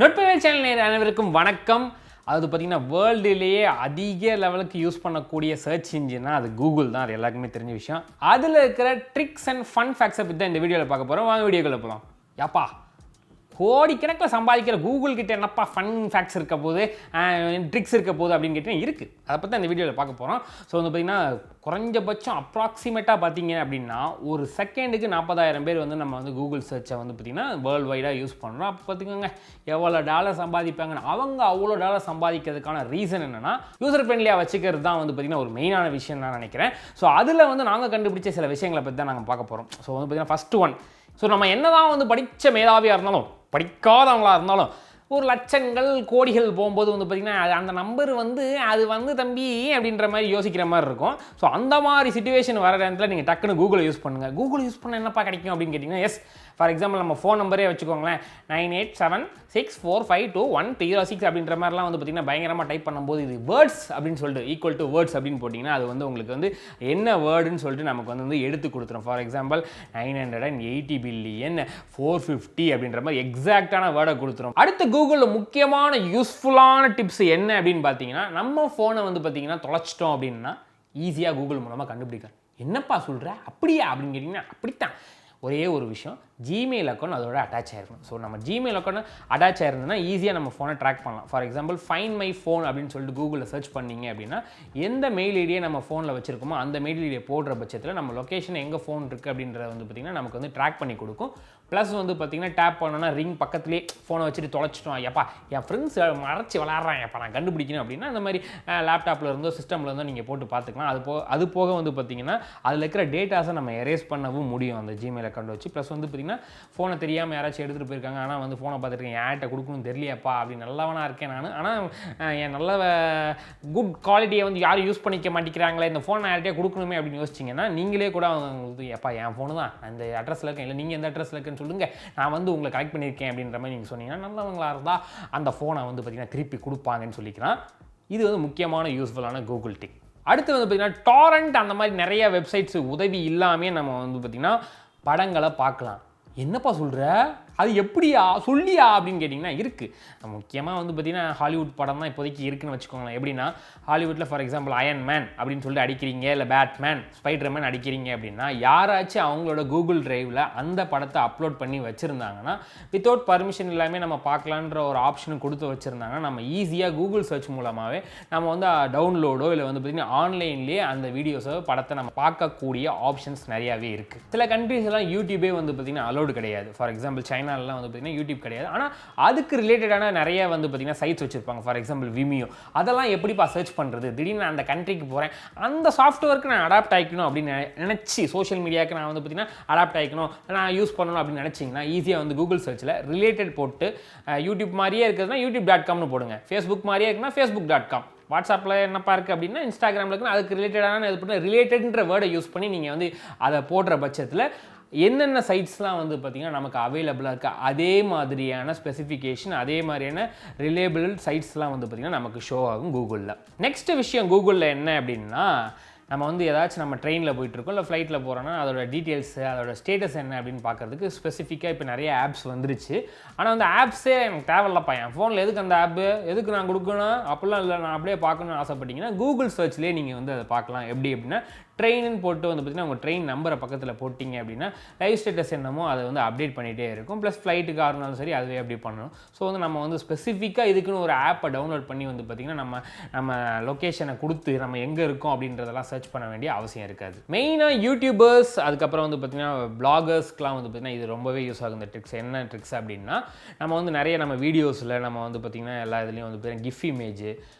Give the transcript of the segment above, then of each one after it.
நுட்பவியல் channel அனைவருக்கும் வணக்கம். அது பார்த்தீங்கன்னா வேர்ல்டுலேயே அதிக லெவலுக்கு யூஸ் பண்ணக்கூடிய சர்ச் இன்ஜின்னா அது கூகுள் தான். அது எல்லாருக்குமே தெரிஞ்ச விஷயம். அதில் இருக்கிற ட்ரிக்ஸ் அண்ட் ஃபன் ஃபேக்ட்ஸை பற்றி தான் இந்த வீடியோவில் பார்க்க போகிறோம். வாங்க வீடியோக்குள்ள போகலாம். யாப்பா கோடிக்கணக்கில் சம்பாதிக்கிற கூகுள் கிட்ட என்னப்பா ஃபன் ஃபேக்ட்ஸ் இருக்க போது, ட்ரிக்ஸ் இருக்க போது அப்படின்னு கேட்டிங்கன்னா இருக்குது. அதை பற்றி தான் இந்த வீடியோவில் பார்க்க போகிறோம். ஸோ வந்து பார்த்திங்கன்னா குறைஞ்சபட்சம் அப்ராக்சிமேட்டாக பார்த்தீங்க அப்படின்னா ஒரு செகண்டுக்கு 40,000 பேர் வந்து நம்ம வந்து கூகுள் சர்ச்சை வந்து பார்த்திங்கன்னா வேர்ல்டு வைடாக யூஸ் பண்ணுறோம். அப்போ பார்த்துக்கோங்க எவ்வளோ டாலர் சம்பாதிப்பாங்கன்னு. அவங்க அவ்வளோ டாலர் சம்பாதிக்கிறதுக்கான ரீசன் என்னென்னா யூசர் ஃப்ரெண்ட்லியாக வச்சுக்கிறது தான் வந்து பார்த்திங்கன்னா ஒரு மெயினான விஷயம் நான் நினைக்கிறேன். ஸோ அதில் வந்து நாங்கள் கண்டுபிடிச்ச சில விஷயங்களை பற்றி தான் நாங்கள் பார்க்க போகிறோம். ஸோ வந்து பார்த்திங்கன்னா ஃபஸ்ட்டு ஒன், ஸோ நம்ம என்ன தான் வந்து படித்த மேதாவியாக இருந்தாலும் படிக்காதவங்களாக இருந்தாலும் ஒரு லட்சங்கள் கோடிகள் போகும்போது வந்து பார்த்திங்கன்னா அந்த நம்பர் வந்து அது வந்து தம்பி அப்படின்ற மாதிரி யோசிக்கிற மாதிரி இருக்கும். ஸோ அந்த மாதிரி சிச்சுவேஷன் வர நேரத்தில் நீங்கள் டக்குன்னு கூகுள் யூஸ் பண்ணுங்கள். கூகுள் யூஸ் பண்ண என்னப்பா கிடைக்கும் அப்படின்னு கேட்டிங்கன்னா, எஸ் ஃபார் எக்ஸாம்பிள் நம்ம ஃபோன் நம்பரே வச்சுக்கோங்களேன், 9876421306 அப்படின்ற மாதிரிலாம் வந்து பார்த்திங்கன்னா பயங்கரமாக டைப் பண்ணும்போது இது வேர்ட்ஸ் அப்படின்னு சொல்லிட்டு ஈக்குவல் டு வேர்ட்ஸ் அப்படின்னு போட்டிங்கன்னா அது வந்து உங்களுக்கு வந்து என்ன வேர்டுன்னு சொல்லிட்டு நமக்கு வந்து எடுத்து கொடுத்துரும். ஃபார் எக்ஸாம்பிள் 980,450 அப்படின்ற மாதிரி எக்ஸாக்டான வேர்டை கொடுத்துரும். அடுத்து கூகுளில் முக்கியமான யூஸ்ஃபுல்லான டிப்ஸ் என்ன அப்படின்னு பார்த்தீங்கன்னா, நம்ம ஃபோனை வந்து பார்த்திங்கன்னா தொலைச்சிட்டோம் அப்படின்னா ஈஸியாக கூகுள் மூலமாக கண்டுபிடிக்கலாம். என்னப்பா சொல்கிற அப்படியா அப்படின்னு கேட்டிங்கன்னா, அப்படித்தான். ஒரே ஒரு விஷயம், ஜிமெயில் அக்கௌண்ட் அதோட அட்டாச் ஆகிருக்கணும். ஸோ நம்ம ஜிமெயில் அக்கௌண்ட் அட்டாச் ஆயிருந்ததுன்னா ஈஸியாக நம்ம ஃபோனை ட்ராக் பண்ணலாம். For example find my phone அப்படின்னு சொல்லிட்டு கூகுளில் சர்ச் பண்ணிங்க அப்படின்னா எந்த மெயில் ஐடியை நம்ம ஃபோனில் வச்சுருக்கோமோ அந்த மெயில் ஐடியை போடுற பட்சத்தில் நம்ம லொக்கேஷன் எங்கே ஃபோன் இருக்குது அப்படின்றத வந்து பார்த்திங்கன்னா நமக்கு வந்து ட்ராக் பண்ணி கொடுக்கும். ப்ளஸ் வந்து பார்த்திங்கன்னா டேப் பண்ணோன்னா ரிங் பக்கத்துலேயே ஃபோனை வச்சுட்டு தொலைச்சிட்டோம், எப்பா என் ஃப்ரெண்ட்ஸ் மறைச்சி விளாட்றான், எப்போ நான் கண்டுபிடிக்கணும் அப்படின்னா அந்த மாதிரி லேப்டாப்பில் இருந்தோ சிஸ்டமில் இருந்தோ நீங்கள் போட்டு பார்த்துக்கலாம். அது போக வந்து பார்த்திங்கன்னா அதில் இருக்கிற டேட்டாஸை நம்ம எரேஸ் பண்ணவும் முடியும் அந்த ஜிமெயில் அக்கௌண்ட் வச்சு. ப்ளஸ் வந்து பார்த்திங்கன்னா ஃபோனை தெரியாமல் யாராச்சும் எடுத்துகிட்டு போயிருக்காங்க, ஆனால் வந்து ஃபோனை பார்த்துருக்கேன், யார்கிட்ட கொடுக்கணும்னு தெரியலையாப்பா அப்படி நல்லவனாக இருக்கேன் நான், ஆனால் என் நல்ல குட் குவாலிட்டியை வந்து யாரும் யூஸ் பண்ணிக்க மாட்டேங்கிறாங்களே, இந்த ஃபோனை யார்கிட்டயே கொடுக்கணுமே அப்படின்னு யோசிச்சிங்கன்னா நீங்களே கூட எப்பா என் ஃபோனு தான் அந்த அட்ரஸில் இருக்கேன், இல்லை நீங்கள் எந்த அட்ரஸில் இருக்குன்னு சொல்லுங்கள், நான் வந்து உங்களை கலெக்ட் பண்ணியிருக்கேன் அப்படின்ற மாதிரி நீங்கள் சொன்னீங்கன்னா நல்லவங்களாக இருந்தால் அந்த ஃபோனை வந்து பார்த்திங்கன்னா திருப்பி கொடுப்பாங்கன்னு சொல்லிக்கலாம். இது வந்து முக்கியமான யூஸ்ஃபுல்லான கூகுள் டிப். அடுத்து வந்து பார்த்திங்கன்னா டாரண்ட் அந்த மாதிரி நிறைய வெப்சைட்ஸ் உதவி இல்லாமே நம்ம வந்து பார்த்திங்கன்னா படங்களை பார்க்கலாம். என்னப்பா சொல்கிற, அது எப்படியா சொல்லியா அப்படின்னு கேட்டிங்கன்னா இருக்குது. முக்கியமாக வந்து பார்த்திங்கன்னா ஹாலிவுட் படம் தான் இப்போதைக்கு இருக்குன்னு வச்சுக்கோங்களேன். எப்படின்னா ஹாலிவுட்டில் ஃபார் எக்ஸாம்பிள் அயன் மேன் அப்படின்னு சொல்லிட்டு அடிக்கிறீங்க, இல்லை பேட்மேன், ஸ்பைடர்மேன் அடிக்கிறீங்க அப்படின்னா யாராச்சும் அவங்களோட கூகுள் டிரைவில் அந்த படத்தை அப்லோட் பண்ணி வச்சுருந்தாங்கன்னா வித்தவுட் பர்மிஷன் எல்லாமே நம்ம பார்க்கலான்ற ஒரு ஆப்ஷனும் கொடுத்து வச்சுருந்தாங்கன்னா நம்ம ஈஸியாக கூகுள் சர்ச் மூலமாகவே நம்ம வந்து டவுன்லோடோ இல்லை வந்து பார்த்திங்கன்னா ஆன்லைன்லேயே அந்த வீடியோஸோ படத்தை நம்ம பார்க்கக்கூடிய ஆப்ஷன்ஸ் நிறையாவே இருக்குது. சில கண்ட்ரீஸ் எல்லாம் யூடியூபே வந்து பார்த்திங்கன்னா அலோடு கிடையாது. ஃபார் எக்ஸாம்பிள் சைனாலலாம் வந்து பார்த்திங்கன்னா யூடியூப் கிடையாது, ஆனால் அதுக்கு ரிலேட்டடான நிறைய வந்து பார்த்திங்கன்னா சைட்ஸ் வச்சுருப்பாங்க. ஃபார் எக்ஸாம்பிள் விமியோ, அதெல்லாம் எப்படிப்பா சர்ச் பண்ணுறது, திடீர்னு நான் அந்த கண்ட்ரிக்கு போகிறேன், அந்த சாஃப்ட்வேருக்கு நான் அடாப்ட் ஆகிக்கணும் அப்படின்னு நினச்சி சோஷியல் மீடியாவுக்கு நான் வந்து பார்த்திங்கன்னா அடாப்ட் ஆகிக்கணும், நான் யூஸ் பண்ணணும் அப்படின்னு நினச்சிங்கன்னா ஈஸியாக வந்து கூகுள் சர்ச்சில் ரிலேட்டட் போட்டு யூடியூப் மாதிரியே இருக்கிறதுனா youtube.comனு போடுங்க, ஃபேஸ்புக் மாதிரியே இருக்குன்னா facebook.com, வாட்ஸ்அப்பில் என்னப்பா இருக்குது அப்படின்னா இன்ஸ்டாகிராமில் இருக்குன்னா அதுக்கு ரிலேட்டடான இது பண்ணி ரிலேட்டட்ன்ற வேர்டை யூஸ் பண்ணி நீங்கள் வந்து அதை போடுற பட்சத்தில் என்னென்ன சைட்ஸ்லாம் வந்து பார்த்திங்கன்னா நமக்கு அவைலபிளாக இருக்குது அதே மாதிரியான ஸ்பெசிஃபிகேஷன் அதே மாதிரியான ரிலேபிள் சைட்ஸ்லாம் வந்து பார்த்திங்கன்னா நமக்கு ஷோ ஆகும் கூகுளில். நெக்ஸ்ட் விஷயம் கூகுளில் என்ன அப்படின்னா, நம்ம வந்து ஏதாச்சும் நம்ம ட்ரெயினில் போயிட்டுருக்கோம் இல்லை ஃப்ளைட்டில் போகிறோன்னா அதோட டீட்டெயில்ஸு அதோட ஸ்டேட்டஸ் என்ன அப்படின்னு பார்க்குறதுக்கு ஸ்பெசிஃபிக்காக இப்போ நிறைய ஆப்ஸ் வந்துருச்சு. ஆனால் அந்த ஆப்ஸே எனக்கு தேவையில்லப்பா, என் ஃபோனில் எதுக்கு அந்த ஆப்பு, எதுக்கு நான் கொடுக்கணும் அப்படிலாம் இல்லை, நான் அப்படியே பார்க்கணுன்னு ஆசைப்பட்டீங்கன்னா கூகுள் சர்ச்லேயே நீங்கள் வந்து அதை பார்க்கலாம். எப்படி அப்படின்னா ட்ரெயின்னு போட்டு வந்து பார்த்திங்கன்னா உங்கள் ட்ரெயின் நம்பரை பக்கத்தில் போட்டிங்க அப்படின்னா லைவ் ஸ்டேட்டஸ் என்னமோ அதை வந்து அப்டேட் பண்ணிகிட்டே இருக்கும். ப்ளஸ் ஃப்ளைட்டுக்கு ஆறுனாலும் சரி அதுவே அப்டேட் பண்ணணும். ஸோ வந்து நம்ம வந்து ஸ்பெசிஃபிக்காக இதுக்குன்னு ஒரு ஆப்பை டவுன்லோட் பண்ணி வந்து பார்த்திங்கன்னா நம்ம லொக்கேஷனை கொடுத்து நம்ம எங்கே இருக்கோம் அப்படின்றதெல்லாம் சர்ச் பண்ண வேண்டிய அவசியம் இருக்காது. மெயினாக யூடியூபர்ஸ் அதுக்கப்புறம் வந்து பார்த்திங்கன்னா பிளாகர்ஸ்க்குலாம் வந்து பார்த்திங்கன்னா இது ரொம்பவே யூஸ் ஆகும் இந்த ட்ரிக்ஸ். என்ன ட்ரிக்ஸ் அப்படின்னா, நம்ம வந்து நிறைய நம்ம வீடியோஸில் நம்ம வந்து பார்த்திங்கன்னா எல்லா இதுலேயும் வந்து பார்த்திங்கன்னா கிஃப் இமேஜ்,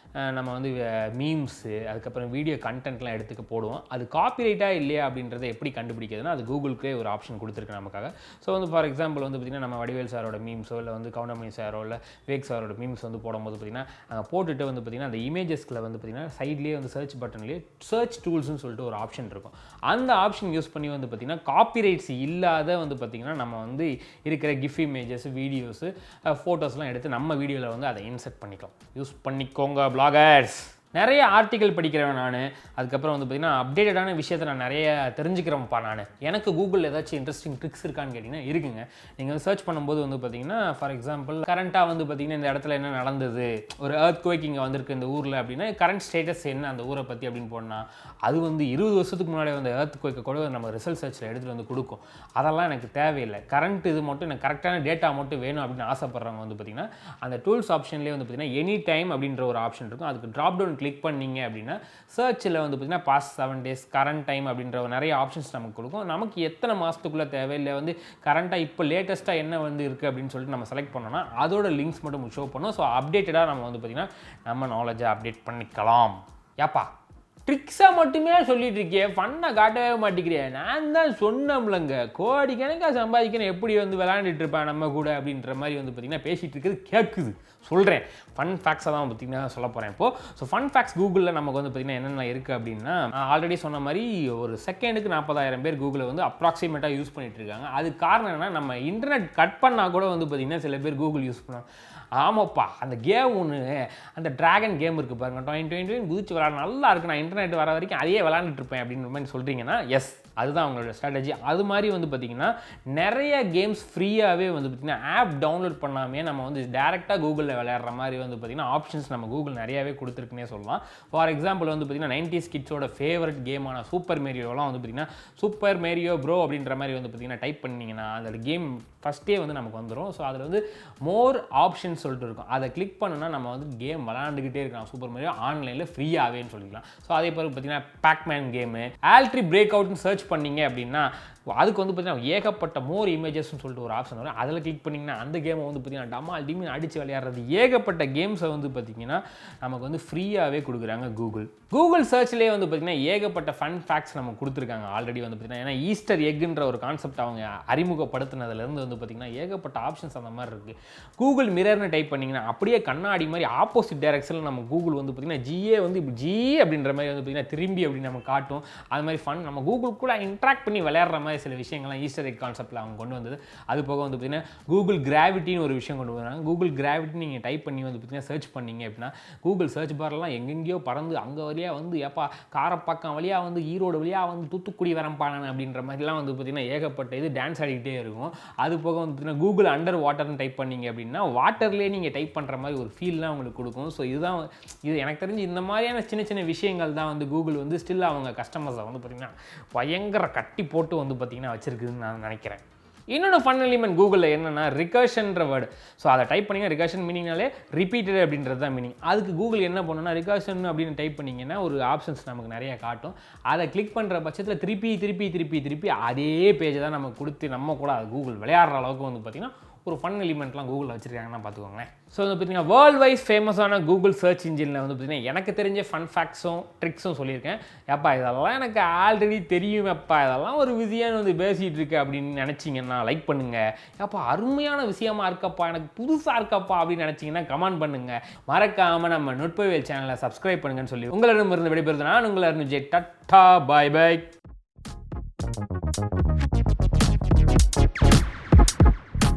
நம்ம வந்து மீம்ஸு அதுக்கப்புறம் வீடியோ கண்டென்ட்லாம் எடுத்துக்க போடுவோம். அது காப்பிரைட்டாக இல்லையா அப்படின்றத எப்படி கண்டுபிடிக்கிறதுனா அது கூகுளுக்கே ஒரு ஆப்ஷன் கொடுத்துருக்கு நமக்காக. ஸோ வந்து ஃபார் எக்ஸாம்பிள் வந்து பார்த்திங்கன்னா நம்ம வடிவேல் சாரோட மீம்ஸோ இல்லை வந்து கவுண்டமணி சாரோ இல்லை விவேக் சாரோட மீம்ஸ் வந்து போடும்போது பார்த்திங்கன்னா அங்கே போட்டுட்டு வந்து பார்த்திங்கன்னா அந்த இமேஜஸ்கில் வந்து பார்த்திங்கன்னா சைட்லேயே வந்து சர்ச் பட்டன்லேயே சர்ச் டூல்ஸ்னு சொல்லிட்டு ஒரு ஆப்ஷன் இருக்கும். அந்த ஆப்ஷன் யூஸ் பண்ணி வந்து பார்த்திங்கன்னா காப்பிரைட்ஸ் இல்லாத வந்து பார்த்திங்கன்னா நம்ம வந்து இருக்கிற கிஃப் இமேஜஸ் வீடியோஸு ஃபோட்டோஸ்லாம் எடுத்து நம்ம வீடியோவில் வந்து அதை இன்சர்ட் பண்ணிக்கலாம். யூஸ் பண்ணிக்கோங்க பிளாகர்ஸ். நிறைய ஆர்டிக்கல் படிக்கிறேன் நான். அதுக்கப்புறம் வந்து பார்த்தீங்கன்னா அப்டேட்டடான விஷயத்தை நான் நிறைய தெரிஞ்சுக்கிறேன்ப்பா நான். எனக்கு கூகுளில் ஏதாச்சும் இன்ட்ரெஸ்டிங் ட்ரிக்ஸ் இருக்கான்னு கேட்டிங்கன்னா இருக்குங்க. நீங்கள் வந்து சர்ச் பண்ணும்போது வந்து பார்த்தீங்கன்னா ஃபார் எக்ஸாம்பிள் கரண்ட்டாக வந்து பார்த்தீங்கன்னா இந்த இடத்துல என்ன நடந்தது, ஒரு எர்த்குவேக் இங்கே வந்திருக்கு இந்த ஊரில் அப்படின்னா கரண்ட் ஸ்டேட்டஸ் என்ன அந்த ஊரை பற்றி அப்படின்னு போனால் அது வந்து 20 வருஷத்துக்கு முன்னாடி வந்து எர்த்குவேக்கை கூட நம்ம ரிசல்ட் சர்ச்சில் எடுத்துகிட்டு வந்து கொடுக்கும். அதெல்லாம் எனக்கு தேவையில்லை. கரண்ட் இது மட்டும் எனக்கு கரெக்டான டேட்டா மட்டும் வேணும் அப்படின்னு ஆசைப்படுறவங்க வந்து பார்த்தீங்கன்னா அந்த டூல்ஸ் ஆப்ஷன்லேயே வந்து பார்த்தீங்கன்னா எனி டைம் அப்படின்ற ஒரு ஆப்ஷன் இருக்கும். அதுக்கு ட்ராப் டவுன் கிளிக் பண்ணிங்க அப்படின்னா சர்ச்சில் வந்து பார்த்தீங்கன்னா பாஸ்ட் 7 days கரண்ட் டைம் அப்படின்ற நிறைய ஆப்ஷன்ஸ் நமக்கு கொடுக்கும். நமக்கு எத்தனை மாதத்துக்குள்ளே தேவை இல்லை வந்து கரண்ட்டாக இப்போ லேட்டஸ்ட்டாக என்ன வந்து இருக்குது அப்படின்னு சொல்லிட்டு நம்ம செலக்ட் பண்ணோம்னா அதோட லிங்க்ஸ் மட்டும் ஷோ பண்ணோம். ஸோ அப்டேட்டடாக நம்ம வந்து பார்த்திங்கன்னா நம்ம நாலேஜை அப்டேட் பண்ணிக்கலாம். ஏப்பா ட்ரிக்ஸாக மட்டுமே சொல்லிட்டு இருக்கே, ஃபன்னாக காட்டவே மாட்டேங்கிறேன். நான் தான் சொன்னோம்லங்க கோடிக்கணக்காக சம்பாதிக்கணும் எப்படி வந்து விளையாண்டுட்டு இருப்பேன் நம்ம கூட அப்படின்ற மாதிரி வந்து பார்த்திங்கன்னா பேசிகிட்டு இருக்கிறது கேட்குது. சொல்கிறேன் ஃபன் ஃபேக்ஸை தான் பார்த்திங்கன்னா சொல்ல போகிறேன் இப்போது. ஸோ ஃபன் ஃபேக்ஸ் கூகுளில் நமக்கு வந்து பார்த்திங்கன்னா என்னென்ன இருக்குது அப்படின்னா ஆல்ரெடி சொன்ன மாதிரி ஒரு செகண்டுக்கு 40,000 பேர் கூகுளை வந்து அப்ராக்சிமேட்டாக யூஸ் பண்ணிகிட்டு இருக்காங்க. அதுக்கு காரணம் என்னன்னா நம்ம இன்டர்நெட் கட் பண்ணால் கூட வந்து பார்த்திங்கன்னா சில பேர் கூகுள் யூஸ் பண்ணுவாங்க. ஆமாப்பா அந்த கேம் ஒன்று அந்த ட்ராகன் கேம் இருக்குது பாருங்கள், 20 குதிச்சு விளாட நல்லா இருக்குது, நான் இன்டர்நெட் வர வரைக்கும் அதையே விளாண்டுட்டு இருப்பேன் அப்படின்ற மாதிரி சொல்கிறீங்கன்னா எஸ் அதுதான் அவங்களோட ஸ்ட்ராட்டஜி. அது மாதிரி வந்து பார்த்திங்கன்னா நிறைய கேம்ஸ் ஃப்ரீயாகவே வந்து பார்த்திங்கன்னா ஆப் டவுன்லோட் பண்ணாமே நம்ம வந்து டேரெக்டாக கூகுளில் விளையாடுற மாதிரி வந்து பார்த்திங்கன்னா ஆப்ஷன்ஸ் நம்ம கூகுள் நிறையாவே கொடுத்துருக்குன்னே சொல்லலாம். ஃபார் எக்ஸாம்பிள் வந்து பார்த்திங்கன்னா 90s கிட்ஸோட ஃபேவரட் கேமான சூப்பர் மேரியோலாம் வந்து பார்த்திங்கன்னா சூப்பர் மேரியோ ப்ரோ அப்படின்ற மாதிரி வந்து பார்த்திங்கன்னா டைப் பண்ணிங்கன்னா அந்த கேம் ஃபஸ்ட்டே வந்து நமக்கு வந்துடும். ஸோ அதில் வந்து மோர் ஆப்ஷன்ஸ் சொல்லிட்டு இருக்கும். அதை கிளிக் பண்ணுன்னா நம்ம வந்து கேம் விளாண்டுக்கிட்டே இருக்கலாம். சூப்பர் மேரியோ ஆன்லைனில் ஃப்ரீயாகவேன்னு சொல்லிக்கலாம். ஸோ அதே போல் பார்த்திங்கன்னா பேக்மேன் கேமு ஆல்ட்ரி பிரேக் அவுட்னு சர்ச் பண்ணிங்க அப்படின்னா அதுக்கு வந்து பார்த்திங்கன்னா ஏகப்பட்ட மோர் இமேஜஸ்ன்னு சொல்லிட்டு ஒரு ஆப்ஷன் வரும். அதில் கிளிக் பண்ணிங்கன்னா அந்த கேமை வந்து பார்த்திங்கன்னா டமால் டிமின் அடித்து விளையாடுறது ஏகப்பட்ட கேம்ஸை வந்து பார்த்திங்கன்னா நமக்கு வந்து ஃப்ரீயாகவே கொடுக்குறாங்க கூகுள் சர்ச்லேயே வந்து பார்த்திங்கன்னா ஏகப்பட்ட ஃபன் ஃபேக்ட்ஸ் நம்ம கொடுத்துருக்காங்க ஆல்ரெடி வந்து பார்த்திங்கன்னா. ஏன்னா ஈஸ்டர் எக்குன்ற ஒரு கான்செப்ட் அவங்க அறிமுகப்படுத்தினதுலேருந்து வந்து பார்த்திங்கன்னா ஏகப்பட்ட ஆப்ஷன்ஸ் அந்த மாதிரி இருக்குது. கூகுள் மிரர்னு டைப் பண்ணிங்கன்னா அப்படியே கண்ணாடி மாதிரி ஆப்போசிட் டைரக்ஷனில் நம்ம கூகுள் வந்து பார்த்திங்கன்னா ஜிஏ வந்து இப்போ ஜி அப்படின்ற மாதிரி வந்து பார்த்திங்கன்னா திரும்பி அப்படின்னு நம்ம காட்டும். அது மாதிரி ஃபன் நம்ம கூகுள் கூட இன்ட்ராக்ட் பண்ணி விளையாடுற மாதிரி சில விஷயங்கள்லாம் ஈஸ்டர் எக் கான்செப்ட்டில் அவங்க கொண்டு வந்தது. அது போக வந்து பார்த்திங்கன்னா கூகுள் கிராவிட்டின்னு ஒரு விஷயம் கொண்டு வராங்க. கூகுள் கிராவிட்டி நீங்கள் டைப் பண்ணி வந்து பார்த்திங்கன்னா சர்ச் பண்ணிங்க அப்படின்னா கூகுள் சர்ச் பார்லாம் எங்கெங்கேயோ பறந்து அங்கே வழியாக வந்து ஏப்பா காரப்பாக்கம் வழியாக வந்து ஈரோடு வழியாக வந்து தூத்துக்குடி வரம்பானன் அப்படின்ற மாதிரிலாம் வந்து பார்த்திங்கன்னா ஏகப்பட்ட இது டான்ஸ் ஆடிக்கிட்டே இருக்கும். அது போக வந்து பார்த்திங்கன்னா கூகுள் அண்டர் வாட்டர்னு டைப் பண்ணிங்க அப்படின்னா வாட்டர்லேயே நீங்கள் டைப் பண்ணுற மாதிரி ஒரு ஃபீல்லாம் உங்களுக்கு கொடுக்கும். ஸோ இது எனக்கு தெரிஞ்சு இந்த மாதிரியான சின்ன சின்ன விஷயங்கள் தான் வந்து கூகுள் வந்து ஸ்டில் அவங்க கஸ்டமர்ஸை வந்து பார்த்திங்கன்னா பயங்கர கட்டி போட்டு வந்து பார்த்திங்கன்னா வச்சிருக்குதுன்னு நான் நினைக்கிறேன். இன்னொன்று ஃபன் எலிமெண்ட் கூகுளில் என்னென்னா ரிகர்ஷன்ற வேர்டு. ஸோ அதை டைப் பண்ணிங்கன்னா ரிகர்ஷன் மீனிங்னாலே ரிப்பீட்டட் அப்படின்றது தான் மீனிங். அதுக்கு கூகுள் என்ன பண்ணணும்னா ரிகர்ஷன் அப்படின்னு டைப் பண்ணிங்கன்னா ஒரு ஆப்ஷன்ஸ் நமக்கு நிறைய காட்டும். அதை கிளிக் பண்ணுற பட்சத்தில் திருப்பி அதே பேஜை தான் நமக்கு கொடுத்து நம்ம கூட அது கூகுள் விளையாடுற அளவுக்கு வந்து பார்த்திங்கன்னா ஒரு ஃபன் எலிமெண்ட்லாம் கூகுளில் வச்சுருக்காங்கன்னா பார்த்துக்கோங்களேன். ஸோ வந்து பார்த்திங்கன்னா வேர்ல்டு வைஸ் ஃபேமஸான கூகுள் சர்ச் இன்ஜினில் வந்து பார்த்திங்கன்னா எனக்கு தெரிஞ்ச ஃபன் ஃபேக்ட்ஸும் ட்ரிக்ஸும் சொல்லியிருக்கேன். ஏப்பா இதெல்லாம் எனக்கு ஆல்ரெடி தெரியும், எப்பா இதெல்லாம் ஒரு விஷயம்னு வந்து பேசிகிட்டு இருக்கு அப்படின்னு நினச்சிங்கன்னா லைக் பண்ணுங்கள். ஏப்பா அருமையான விஷயமா இருக்கப்பா, எனக்கு புதுசாக இருக்கப்பா அப்படின்னு நினச்சிங்கன்னா கமெண்ட் பண்ணுங்கள். மறக்காமல் நம்ம நுட்பவியல் சேனலை சப்ஸ்கிரைப் பண்ணுங்கன்னு சொல்லி உங்களிடமிருந்து விடைபெறுது நான் உங்கள் அருண் விஜய். டட்டா பாய் பாய்.